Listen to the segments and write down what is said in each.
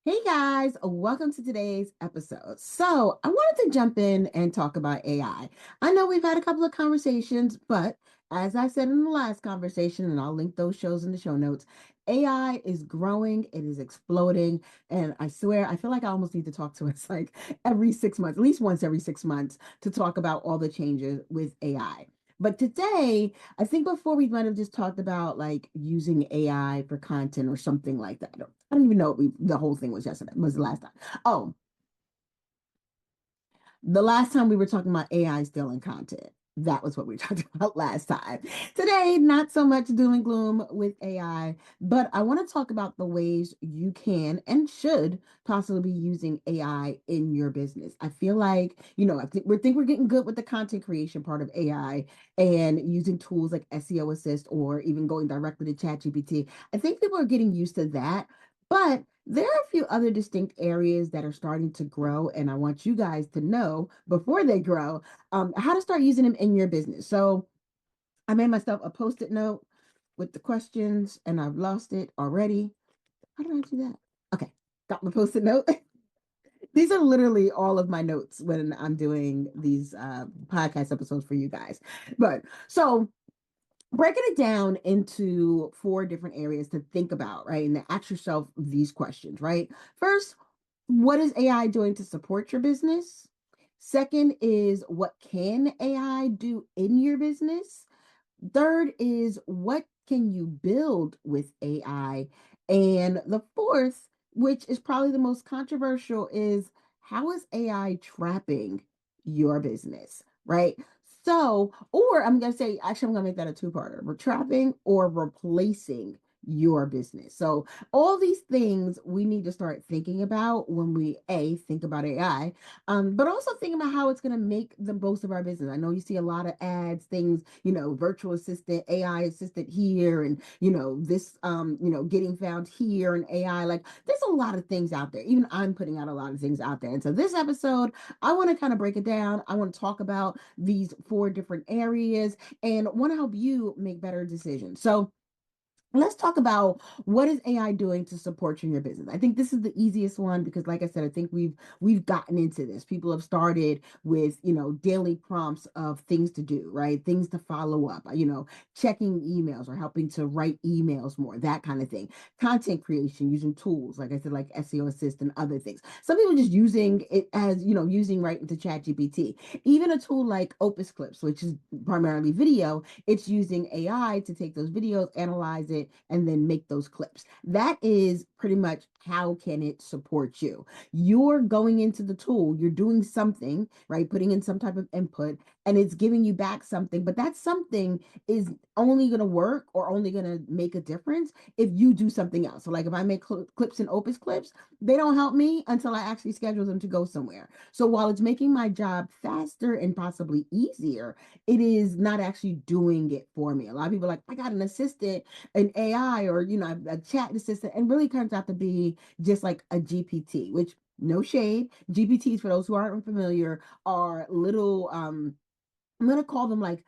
Hey guys, welcome to today's episode. So, I wanted to jump in and talk about AI. I know we've had a couple of conversations, but as I said in the last conversation, and I'll link those shows in the show notes, AI is growing, it is exploding, and I swear, I feel like I almost need to talk to us like every 6 months, at least once every 6 months, to talk about all the changes with AI. But today, I think before we might have just talked about like using AI for content or something like that. I don't even know what the whole thing was yesterday, was the last time. Oh, the last time we were talking about AI stealing content. That was what we talked about last time. Today, not so much doom and gloom with AI, but I want to talk about the ways you can and should possibly be using AI in your business. I feel like, I think we're getting good with the content creation part of AI and using tools like SEO Assist or even going directly to ChatGPT. I think people are getting used to that. But there are a few other distinct areas that are starting to grow, and I want you guys to know before they grow how to start using them in your business. So I made myself a post-it note with the questions, and I've lost it already. How did I do that? Okay, got my post-it note. These are literally all of my notes when I'm doing these podcast episodes for you guys. But so breaking it down into four different areas to think about, right? And to ask yourself these questions, right? First, what is AI doing to support your business? Second is what can AI do in your business? Third is what can you build with AI? And the fourth, which is probably the most controversial, is how is AI trapping your business, right? So, or I'm going to say, actually, I'm going to make that a two-parter. We're trapping or replacing your business. So, all these things we need to start thinking about when we think about AI, but also think about how it's going to make the most of our business. I know you see a lot of ads, things, virtual assistant, AI assistant here, and this, getting found here, and AI. Like, there's a lot of things out there. Even I'm putting out a lot of things out there. And so this episode, I want to kind of break it down. I want to talk about these four different areas and want to help you make better decisions. So let's talk about what is AI doing to support you in your business. I think this is the easiest one because, like I said, I think we've gotten into this. People have started with daily prompts of things to do, right? Things to follow up, checking emails or helping to write emails more, that kind of thing. Content creation using tools, like I said, like SEO Assist and other things. Some people just using it as using right into Chat GPT. Even a tool like Opus Clips, which is primarily video, it's using AI to take those videos, analyze it, and then make those clips. That is pretty much how can it support you. You're going into the tool, you're doing something, right? Putting in some type of input, and it's giving you back something, but that something is only going to work or only going to make a difference if you do something else. So like if I make clips and Opus Clips, they don't help me until I actually schedule them to go somewhere. So while it's making my job faster and possibly easier, it is not actually doing it for me. A lot of people are like, I got an assistant, an AI, or a chat assistant, and really turns out to be just like a GPT, which no shade. GPTs, for those who aren't familiar, are little I'm gonna call them like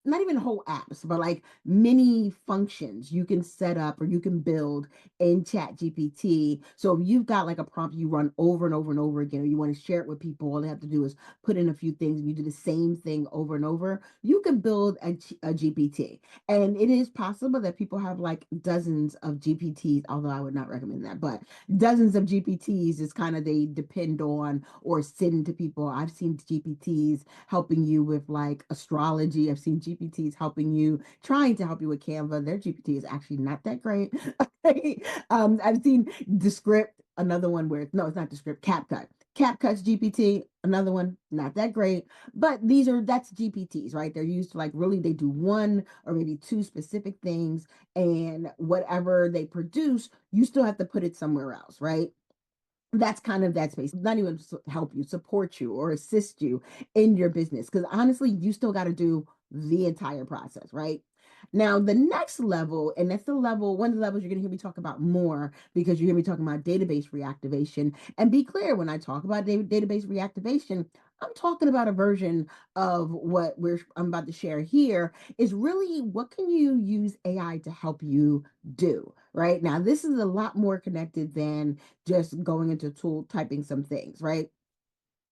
not even whole apps, but like mini functions you can set up or you can build in Chat GPT. So if you've got like a prompt you run over and over and over again, or you want to share it with people, all they have to do is put in a few things and you do the same thing over and over, you can build a GPT. And it is possible that people have like dozens of GPTs, although I would not recommend that, but dozens of GPTs is kind of they depend on or send to people. I've seen GPTs helping you with like astrology. I've seen GPTs helping you, trying to help you with Canva. Their GPT is actually not that great. I've seen Descript, another one where no, it's not Descript, CapCut. CapCut's GPT, another one, not that great. But that's GPTs, right? They're used to like really they do one or maybe two specific things, and whatever they produce, you still have to put it somewhere else, right? That's kind of that space. Not even help you, support you, or assist you in your business. Because honestly, you still got to do the entire process, right? Now, the next level, and that's the level, one of the levels you're going to hear me talk about more because you hear me talking about database reactivation. And be clear, when I talk about database reactivation, I'm talking about a version of what I'm about to share here is really what can you use AI to help you do? right? Now, this is a lot more connected than just going into a tool, typing some things, right?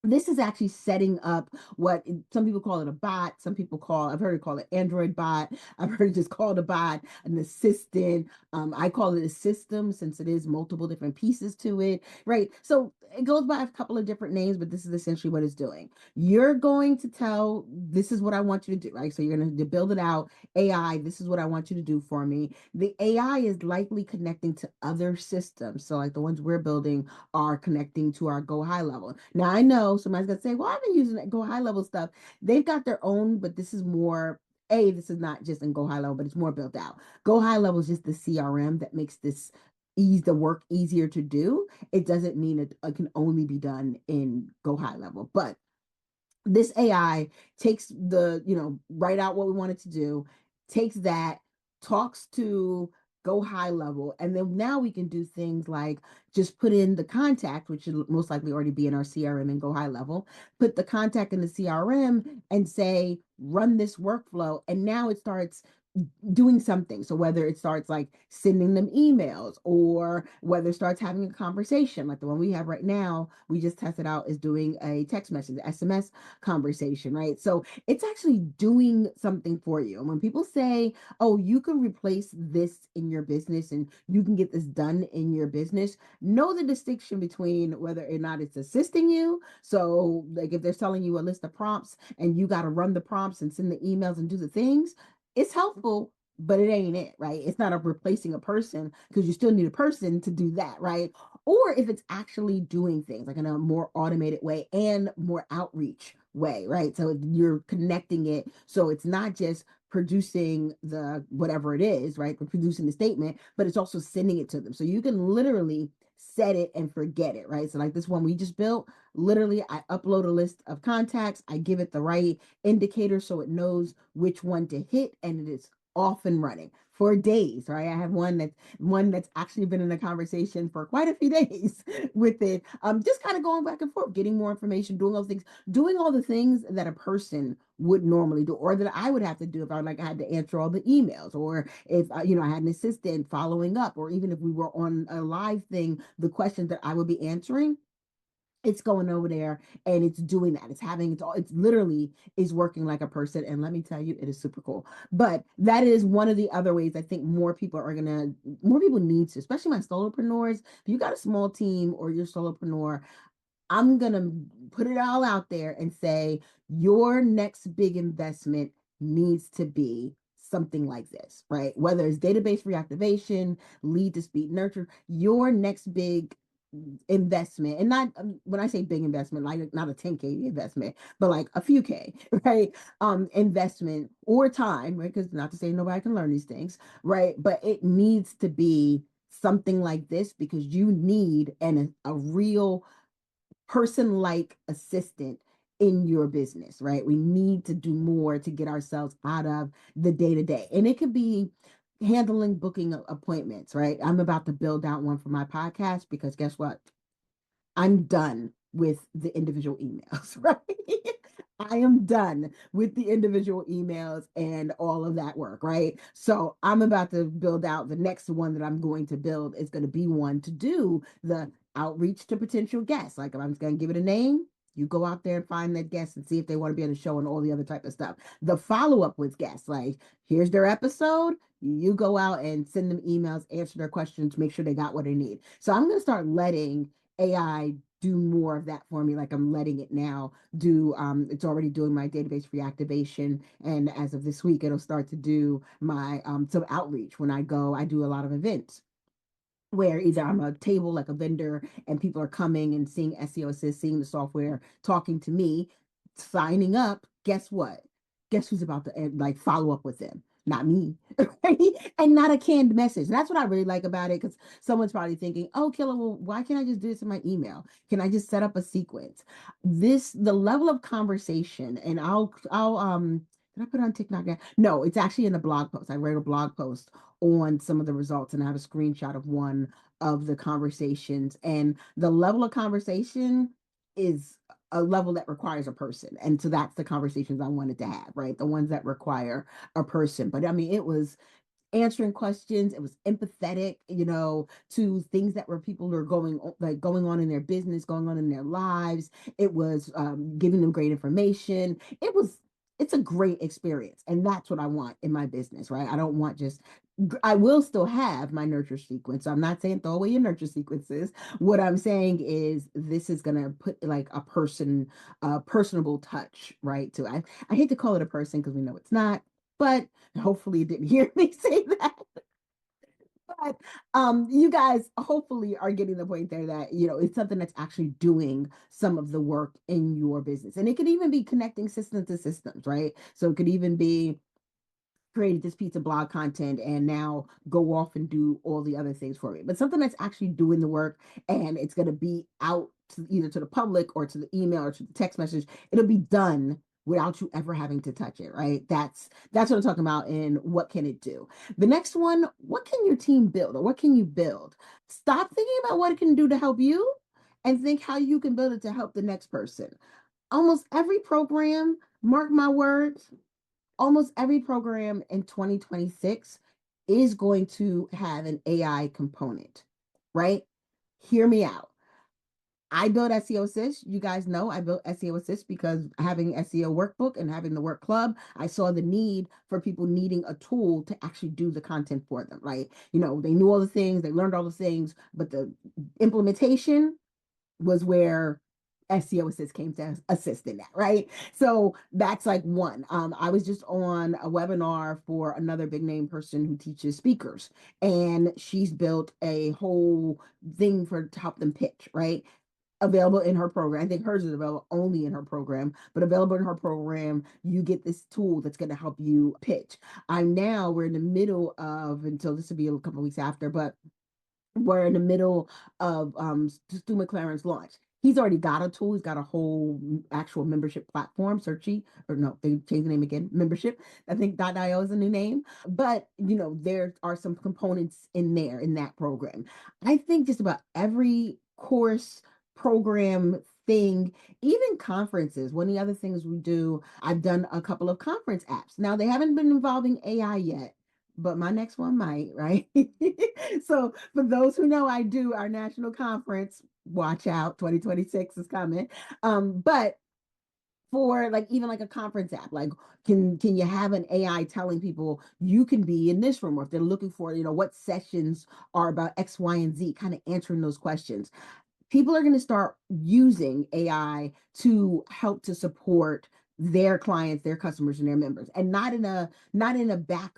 This is actually setting up what some people call it a bot. Some people call, I've heard it called an Android bot. I've heard it just called a bot, an assistant. I call it a system since it is multiple different pieces to it, right? So it goes by a couple of different names, but this is essentially what it's doing. You're going to tell, this is what I want you to do, right? So you're going to build it out. AI, this is what I want you to do for me. The AI is likely connecting to other systems. So like the ones we're building are connecting to our Go High level. Now I know somebody's gonna say, "Well, I've been using that Go High level stuff." They've got their own, but this is more. This is not just in Go High level, but it's more built out. Go High level is just the CRM that makes this ease the work easier to do. It doesn't mean it can only be done in Go High level, but this AI takes write out what we want it to do, takes that, talks to Go High level, and then now we can do things like just put in the contact, which should most likely already be in our CRM and Go High level, put the contact in the CRM and say, run this workflow. And now it starts doing something. So whether it starts like sending them emails or whether it starts having a conversation, like the one we have right now, we just tested out is doing a text message, SMS conversation, right? So it's actually doing something for you. And when people say, oh, you can replace this in your business and you can get this done in your business, know the distinction between whether or not it's assisting you. So like if they're telling you a list of prompts and you got to run the prompts and send the emails and do the things, it's helpful, but it ain't it, right? It's not a replacing a person because you still need a person to do that, right? Or if it's actually doing things like in a more automated way and more outreach way, right? So you're connecting it. So it's not just producing the whatever it is, right? Producing the statement, but it's also sending it to them. So you can literally set it and forget it, right? So like this one we just built, literally I upload a list of contacts, I give it the right indicator so it knows which one to hit, and it is off and running for days, right? I have one that's actually been in a conversation for quite a few days with it. Just kind of going back and forth, getting more information, doing those things, doing all the things that a person would normally do, or that I would have to do if I had to answer all the emails, or if I had an assistant following up, or even if we were on a live thing, the questions that I would be answering, it's going over there and it's doing that. It's literally is working like a person. And let me tell you, it is super cool. But that is one of the other ways I think more people need to, especially my solopreneurs. If you got a small team or you're solopreneur, I'm going to put it all out there and say your next big investment needs to be something like this, right? Whether it's database reactivation, lead to speed nurture, your next big investment, and not when I say big investment, like not a 10K investment, but like a few K, right? Investment or time, right? Because not to say nobody can learn these things, right? But it needs to be something like this because you need a real person-like assistant in your business, right? We need to do more to get ourselves out of the day-to-day. And it could be handling booking appointments, right? I'm about to build out one for my podcast because guess what? I'm done with the individual emails, right? I am done with the individual emails and all of that work, right? So I'm about to build out the next one that I'm going to build is going to be one to do the outreach to potential guests. Like I'm just going to give it a name. You go out there and find that guest and see if they want to be on the show and all the other type of stuff. The follow up with guests, like here's their episode. You go out and send them emails, answer their questions, make sure they got what they need. So I'm going to start letting AI do more of that for me, like I'm letting it now do. It's already doing my database reactivation, and as of this week it'll start to do my some outreach. When I do a lot of events where either I'm a table like a vendor and people are coming and seeing SEO Assist, seeing the software, talking to me, signing up. Guess what? Guess who's about to like follow up with them? Not me, right? And not a canned message. And that's what I really like about it because someone's probably thinking, oh, Killer, well, why can't I just do this in my email? Can I just set up a sequence? The level of conversation, and did I put it on TikTok yet? No, it's actually in the blog post. I wrote a blog post on some of the results and I have a screenshot of one of the conversations, and the level of conversation is a level that requires a person, and so that's the conversations I wanted to have, right? The ones that require a person. But I mean it was answering questions. It was empathetic, to things that were people are going on in their business, going on in their lives. It was giving them great information. It's a great experience. And that's what I want in my business, right? I don't want just, I will still have my nurture sequence. So I'm not saying throw away your nurture sequences. What I'm saying is this is going to put like a personable touch, right? To I hate to call it a person because we know it's not, but hopefully you didn't hear me say that. But you guys hopefully are getting the point there that it's something that's actually doing some of the work in your business, and it could even be connecting systems to systems, right? So it could even be created this piece of blog content and now go off and do all the other things for me. But something that's actually doing the work, and it's going to be out either to the public or to the email or to the text message. It'll be done without you ever having to touch it, right? That's what I'm talking about. And what can it do? The next one, what can your team build, or what can you build? Stop thinking about what it can do to help you and think how you can build it to help the next person. Almost every program, mark my words, almost every program in 2026 is going to have an AI component, right? Hear me out. I built SEO Assist. You guys know I built SEO Assist because having SEO workbook and having the work club, I saw the need for people needing a tool to actually do the content for them, right? They knew all the things, they learned all the things, but the implementation was where SEO Assist came to assist in that, right? So that's like one. I was just on a webinar for another big name person who teaches speakers, and she's built a whole thing to help them pitch, right? Available in her program. I think hers is available only in her program, but available in her program, you get this tool that's going to help you pitch. We're in the middle of, until this will be a couple of weeks after, but we're in the middle of Stu McLaren's launch. He's already got a tool. He's got a whole actual membership platform, Searchy, or no, they changed the name again, membership. I think .io is a new name. But, there are some components in there in that program. I think just about every course, program, thing, even conferences. One of the other things we do, I've done a couple of conference apps. Now, they haven't been involving AI yet, but my next one might, right? So for those who know, I do our national conference. Watch out, 2026 is coming. But for like even like a conference app, like can you have an AI telling people you can be in this room, or if they're looking for, what sessions are about X, Y, and Z, kind of answering those questions. People are going to start using AI to help to support their clients, their customers, and their members, and not in a back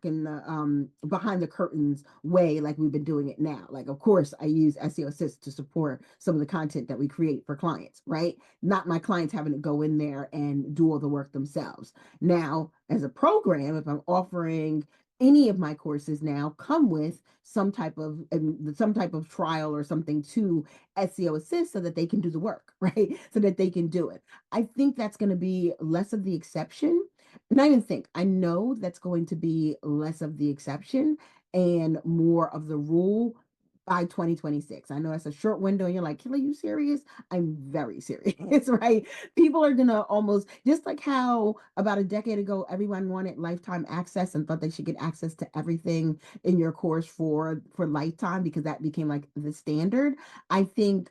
in the behind the curtains way like we've been doing it now. Like, of course, I use SEO Assist to support some of the content that we create for clients, right? Not my clients having to go in there and do all the work themselves. Now, as a program, if I'm offering any of my courses now come with some type of trial or something to SEO Assist so that they can do the work, right? So that they can do it. I think that's going to be less of the exception. And I know that's going to be less of the exception and more of the rule by 2026. I know that's a short window and you're like, Kelly, are you serious? I'm very serious, right? People are going to almost, just like how about a decade ago, everyone wanted lifetime access and thought they should get access to everything in your course for lifetime because that became like the standard. I think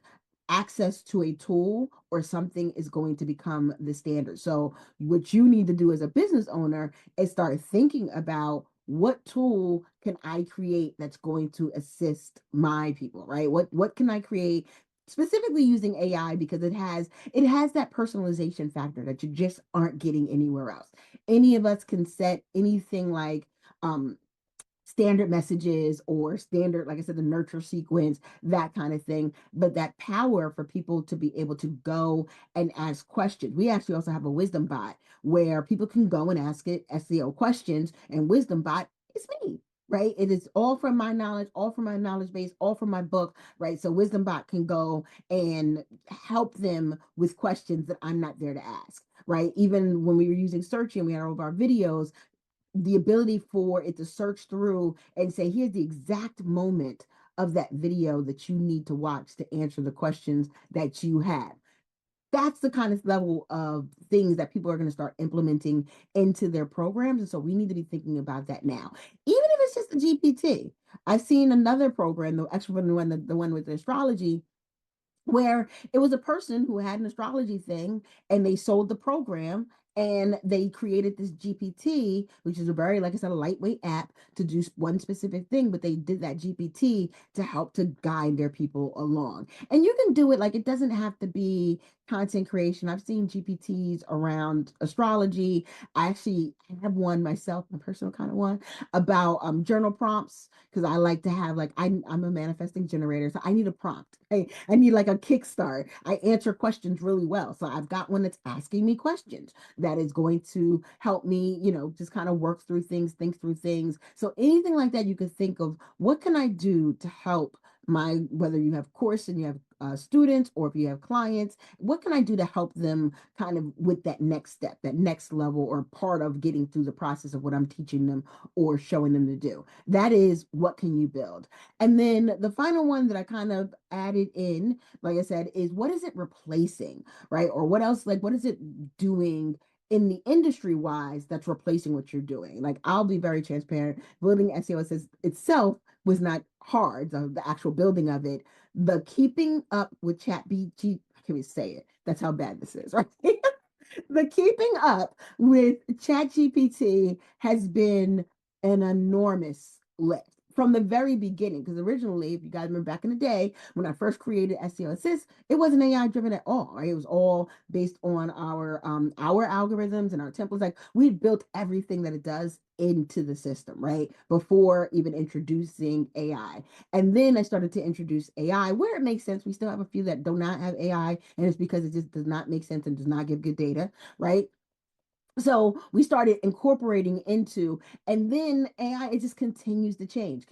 access to a tool or something is going to become the standard. So what you need to do as a business owner is start thinking about what tool can I create that's going to assist my people, right? What can I create specifically using AI because it has that personalization factor that you just aren't getting anywhere else. Any of us can set anything like standard messages or standard, like I said, the nurture sequence, that kind of thing. But that power for people to be able to go and ask questions. We actually also have a wisdom bot where people can go and ask it SEO questions, and wisdom bot is me. Right. It is all from my knowledge, all from my knowledge base, all from my book. Right. So Wisdom Bot can go and help them with questions that I'm not there to ask. Right. Even when we were using searching, we had all of our videos, the ability for it to search through and say, here's the exact moment of that video that you need to watch to answer the questions that you have. That's the kind of level of things that people are going to start implementing into their programs. And so we need to be thinking about that now. Even just a GPT. I've seen another program, the actual one, the one with the astrology, where it was a person who had an astrology thing and they sold the program and they created this GPT, which is a very, like I said, a lightweight app to do one specific thing, but they did that GPT to help to guide their people along. And you can do it, like, it doesn't have to be content creation. I've seen GPTs around astrology. I actually have one myself, my personal kind of one, about journal prompts, because I like to have, like, I'm a manifesting generator, so I need a prompt. I need like a kickstart. I answer questions really well. So I've got one that's asking me questions that is going to help me, just kind of work through things, think through things. So anything like that, you could think of, what can I do to help whether you have course and you have students, or if you have clients, what can I do to help them kind of with that next step, that next level, or part of getting through the process of what I'm teaching them or showing them to do? That is, what can you build? And then the final one that I kind of added in, like I said, is, what is it replacing, right? Or what else, like, what is it doing in the industry wise that's replacing what you're doing? Like, I'll be very transparent. Building SEO itself was not hard, the actual building of it. The keeping up with chat BG, I can't even say it. That's how bad this is, right? The keeping up with ChatGPT has been an enormous lift from the very beginning. Because originally, if you guys remember back in the day, when I first created SEO Assist, it wasn't AI driven at all. Right? It was all based on our algorithms and our templates. Like, we built everything that it does into the system, right? Before even introducing AI. And then I started to introduce AI where it makes sense. We still have a few that do not have AI, and it's because it just does not make sense and does not give good data, right? So we started incorporating into, and then AI, it just continues to change.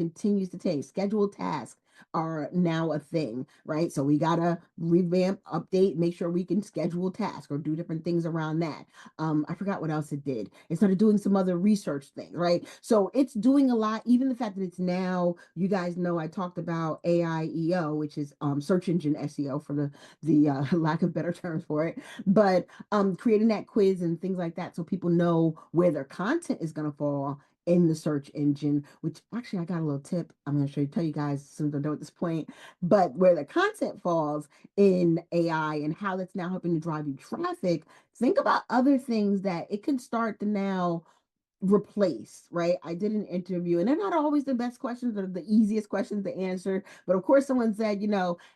Scheduled tasks are now a thing, right? So we gotta revamp, update, make sure we can schedule tasks or do different things around that. I forgot what else it did. It started doing some other research things, right? So it's doing a lot. Even the fact that it's now, you guys know, I talked about AIEO, which is search engine SEO, for the lack of better terms for it, but creating that quiz and things like that, so people know where their content is going to fall in the search engine. Which, actually, I got a little tip I'm going to tell you guys as soon as I'm done at this point. But where the content falls in AI and how that's now helping to drive you traffic, think about other things that it can start to now replace, right? I did an interview, and they're not always the best questions or the easiest questions to answer. But of course, someone said,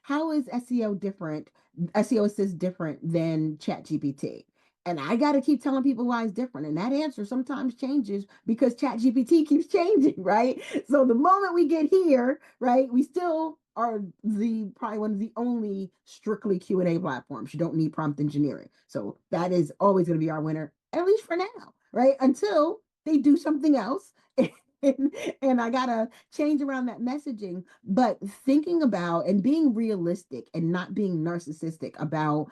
how is SEO Assist different than ChatGPT? And I got to keep telling people why it's different. And that answer sometimes changes because ChatGPT keeps changing, right? So the moment we get here, right, we still are probably one of the only strictly Q&A platforms. You don't need prompt engineering. So that is always going to be our winner, at least for now, right? Until they do something else. And I gotta change around that messaging. But thinking about and being realistic and not being narcissistic about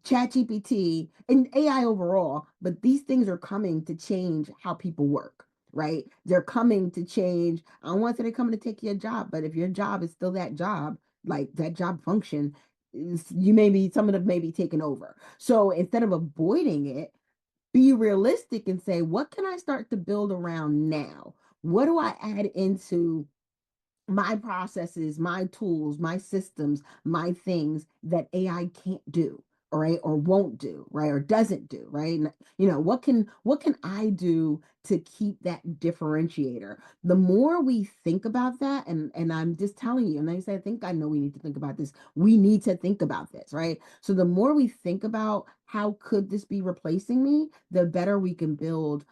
ChatGPT and AI overall, but these things are coming to change how people work, right? They're coming to change. I don't want to say they're coming to take your job, but if your job is still that job, like that job function, some of them may be taken over. So instead of avoiding it, be realistic and say, what can I start to build around now? What do I add into my processes, my tools, my systems, my things that AI can't do, right? Or won't do, right? Or doesn't do, right? And, what can I do to keep that differentiator? The more we think about that, and I'm just telling you, and I say, I think I know we need to think about this. We need to think about this, right? So the more we think about how could this be replacing me, the better we can build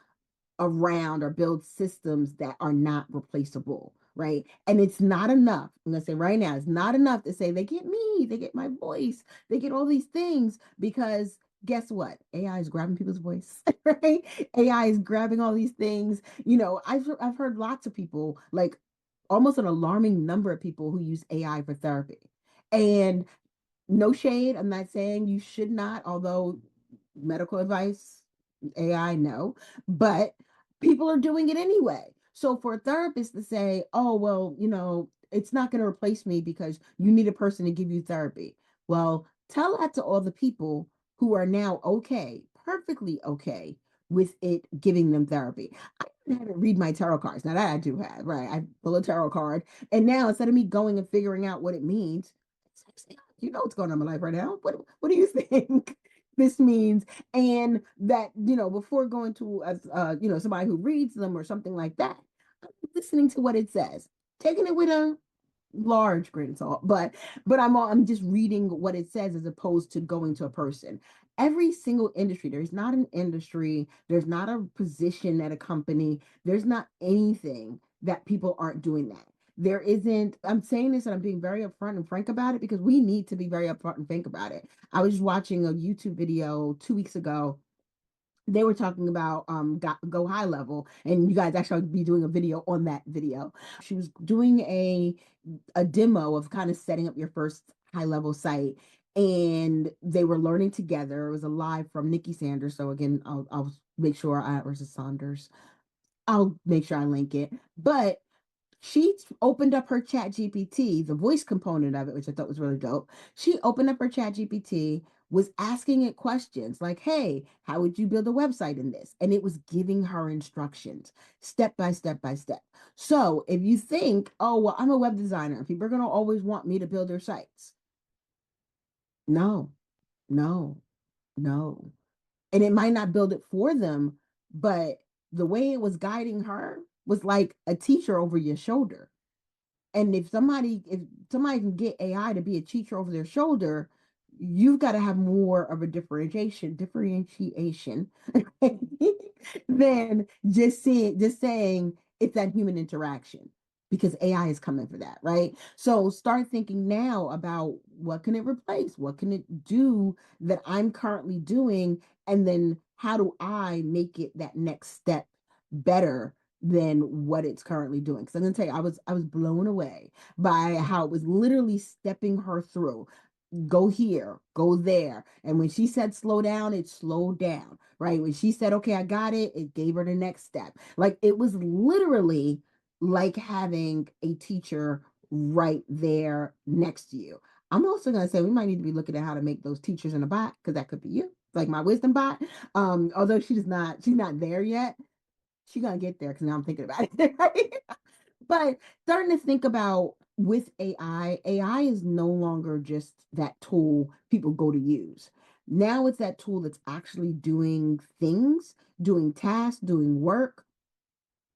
around or build systems that are not replaceable, right? And it's not enough. I'm going to say right now, it's not enough to say they get me, they get my voice, they get all these things, because guess what? AI is grabbing people's voice, right? AI is grabbing all these things. I've heard lots of people, like almost an alarming number of people, who use AI for therapy. And no shade, I'm not saying you should not, although medical advice, AI, no, but people are doing it anyway. So for a therapist to say, oh, well, it's not going to replace me because you need a person to give you therapy. Well, tell that to all the people who are now okay, perfectly okay, with it giving them therapy. I haven't read my tarot cards. Now that I do have, right? I pull a tarot card, and now instead of me going and figuring out what it means, it's like, you know what's going on in my life right now. What do you think this means? And that, before going to somebody who reads them or something like that, I'm listening to what it says, taking it with a large grain of salt, but I'm just reading what it says as opposed to going to a person. Every single industry, there's not an industry, there's not a position at a company, there's not anything that people aren't doing that. There isn't, I'm saying this and I'm being very upfront and frank about it because we need to be very upfront and frank about it. I was watching a YouTube video 2 weeks ago. They were talking about go high level, and you guys actually be doing a video on that video. She was doing a demo of kind of setting up your first high level site, and they were learning together. It was a live from Nikki Sanders. So again, I'll make sure I versus Saunders. I'll make sure I link it. But she opened up her chat GPT, the voice component of it, which I thought was really dope. She opened up her chat GPT, was asking it questions like, hey, how would you build a website in this? And it was giving her instructions step by step by step. So if you think, oh, well, I'm a web designer, people are going to always want me to build their sites. No, no, no. And it might not build it for them, but the way it was guiding her was like a teacher over your shoulder. And if somebody can get AI to be a teacher over their shoulder, you've got to have more of a differentiation than just saying it's that human interaction because AI is coming for that, right? So start thinking now about what can it replace? What can it do that I'm currently doing? And then how do I make it that next step better than what it's currently doing? Because I'm gonna tell you, I was blown away by how it was literally stepping her through. Go here, go there. And when she said slow down, it slowed down, right? When she said, okay, I got it, it gave her the next step. Like it was literally like having a teacher right there next to you. I'm also going to say we might need to be looking at how to make those teachers in a bot because that could be you, like my wisdom bot. Although she's not there yet. She's gonna get there because now I'm thinking about it. Right? But starting to think about with AI is no longer just that tool people go to use. Now it's that tool that's actually doing things, doing tasks, doing work.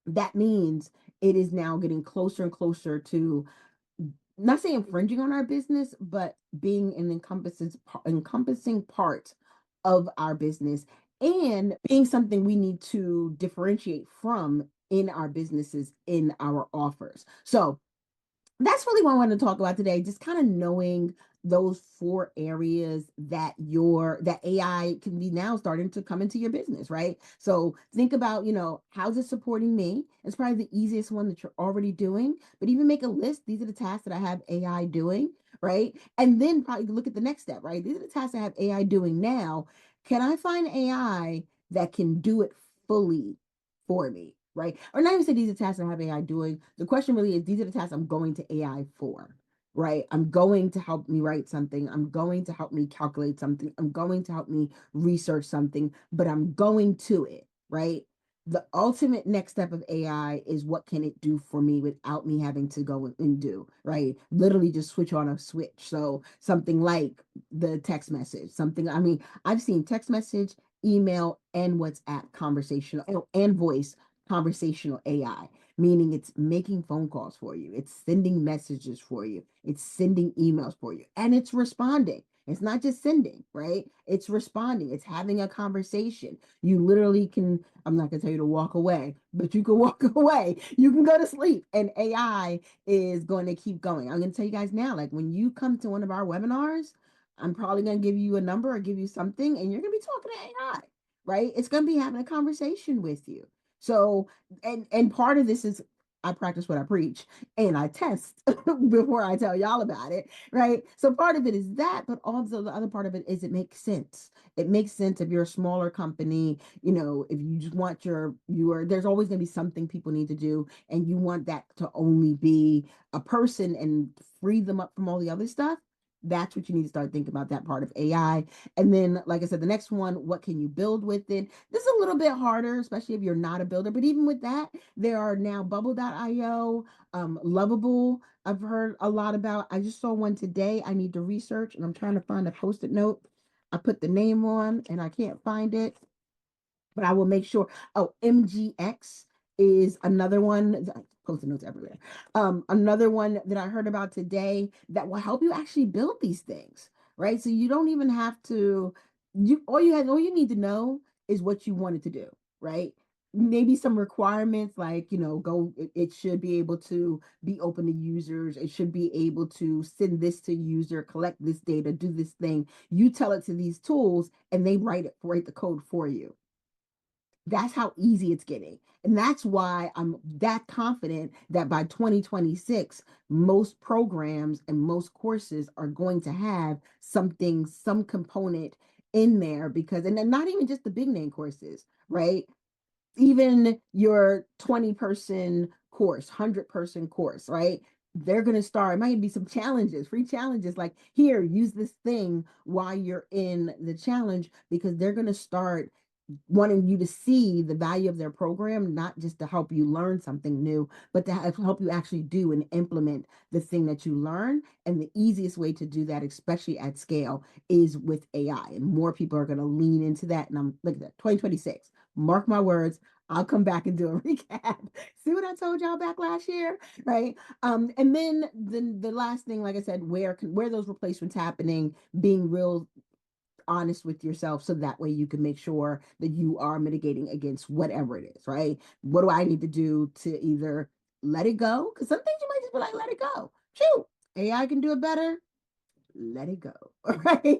That means it is now getting closer and closer to not saying infringing on our business, but being an encompassing part of our business and being something we need to differentiate from in our businesses, in our offers. So that's really what I wanted to talk about today. Just kind of knowing those four areas that AI can be now starting to come into your business, right? So think about, how's it supporting me? It's probably the easiest one that you're already doing, but even make a list. These are the tasks that I have AI doing, right? And then probably look at the next step, right? These are the tasks I have AI doing now. Can I find AI that can do it fully for me? Right? Or not even say these are tasks I have AI doing. The question really is these are the tasks I'm going to AI for, right? I'm going to help me write something. I'm going to help me calculate something. I'm going to help me research something, but I'm going to it, right? The ultimate next step of AI is what can it do for me without me having to go and do, right? Literally just switch on a switch. So something like the text message, I've seen text message, email, and WhatsApp conversational and voice conversational AI, meaning it's making phone calls for you, it's sending messages for you, it's sending emails for you, and it's responding. It's not just sending, right? It's responding. It's having a conversation. You literally can, I'm not going to tell you to walk away, but you can walk away. You can go to sleep, and AI is going to keep going. I'm going to tell you guys now, like when you come to one of our webinars, I'm probably going to give you a number or give you something, and you're going to be talking to AI, right? It's going to be having a conversation with you. So, and part of this is I practice what I preach and I test before I tell y'all about it, right? So part of it is that, but also the other part of it is it makes sense. It makes sense if you're a smaller company, if you just want there's always going to be something people need to do, and you want that to only be a person and free them up from all the other stuff. That's what you need to start thinking about, that part of AI. And then, like I said, the next one, what can you build with it? This is a little bit harder, especially if you're not a builder. But even with that, there are now bubble.io, Lovable. I've heard a lot about. I just saw one today. I need to research, and I'm trying to find a post-it note. I put the name on, and I can't find it, but I will make sure. Oh, MGX is another one. Post-it notes everywhere. Another one that I heard about today that will help you actually build these things, right? So you don't even have to. All you need to know is what you wanted to do, right? Maybe some requirements like, it should be able to be open to users. It should be able to send this to user, collect this data, do this thing. You tell it to these tools and they write the code for you. That's how easy it's getting. And that's why I'm that confident that by 2026, most programs and most courses are going to have something, some component in there, because, and then not even just the big name courses, right? Even your 20-person course, 100-person course, right? They're going to start, it might be some challenges, free challenges, like here, use this thing while you're in the challenge, because they're going to start wanting you to see the value of their program, not just to help you learn something new, but to help you actually do and implement the thing that you learn. And the easiest way to do that, especially at scale, is with AI. And more people are going to lean into that. And I'm looking at 2026. Mark my words. I'll come back and do a recap. See what I told y'all back last year, right? And then the last thing, like I said, where those replacements happening, being real honest with yourself, so that way you can make sure that you are mitigating against whatever it is, right? What do I need to do to either let it go? Because some things you might just be like, let it go. Shoot, AI can do it better. Let it go. Right.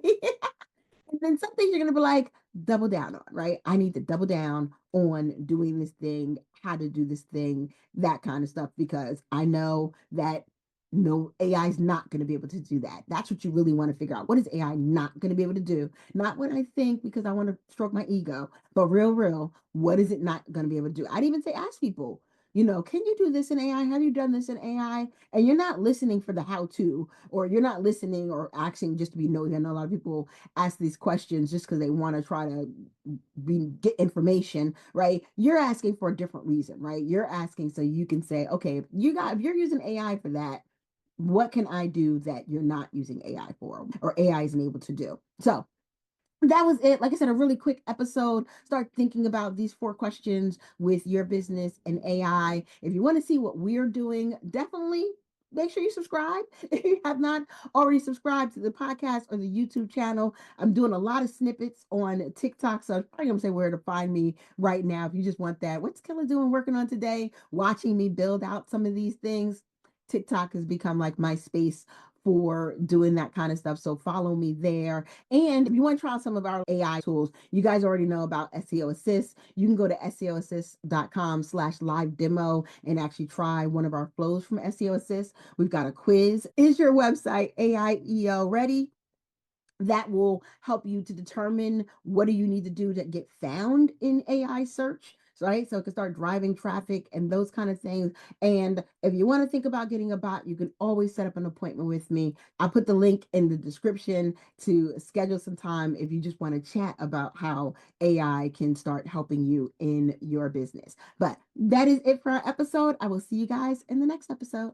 And then some things you're going to be like, double down on, right? I need to double down on doing this thing, how to do this thing, that kind of stuff, because I know that no, AI is not going to be able to do that. That's what you really want to figure out. What is AI not going to be able to do? Not what I think because I want to stroke my ego, but real, what is it not going to be able to do? I'd even say ask people, can you do this in AI? Have you done this in AI? And you're not listening for the how to, or you're not listening or asking just to be nosy. I know a lot of people ask these questions just because they want to try to get information, right? You're asking for a different reason, right? You're asking so you can say, okay, if you're using AI for that, what can I do that you're not using AI for, or AI isn't able to do? So that was it. Like I said, a really quick episode. Start thinking about these 4 questions with your business and AI. If you want to see what we're doing, definitely make sure you subscribe. If you have not already subscribed to the podcast or the YouTube channel, I'm doing a lot of snippets on TikTok. So I'm probably going to say where to find me right now. If you just want that, what's Killa doing working on today? Watching me build out some of these things. TikTok has become like my space for doing that kind of stuff. So follow me there. And if you want to try some of our AI tools, you guys already know about SEO Assist. You can go to seoassist.com/live demo and actually try one of our flows from SEO Assist. We've got a quiz. Is your website AIEO ready? That will help you to determine what do you need to do to get found in AI search, right? So it can start driving traffic and those kind of things. And if you want to think about getting a bot, you can always set up an appointment with me. I'll put the link in the description to schedule some time if you just want to chat about how AI can start helping you in your business. But that is it for our episode. I will see you guys in the next episode.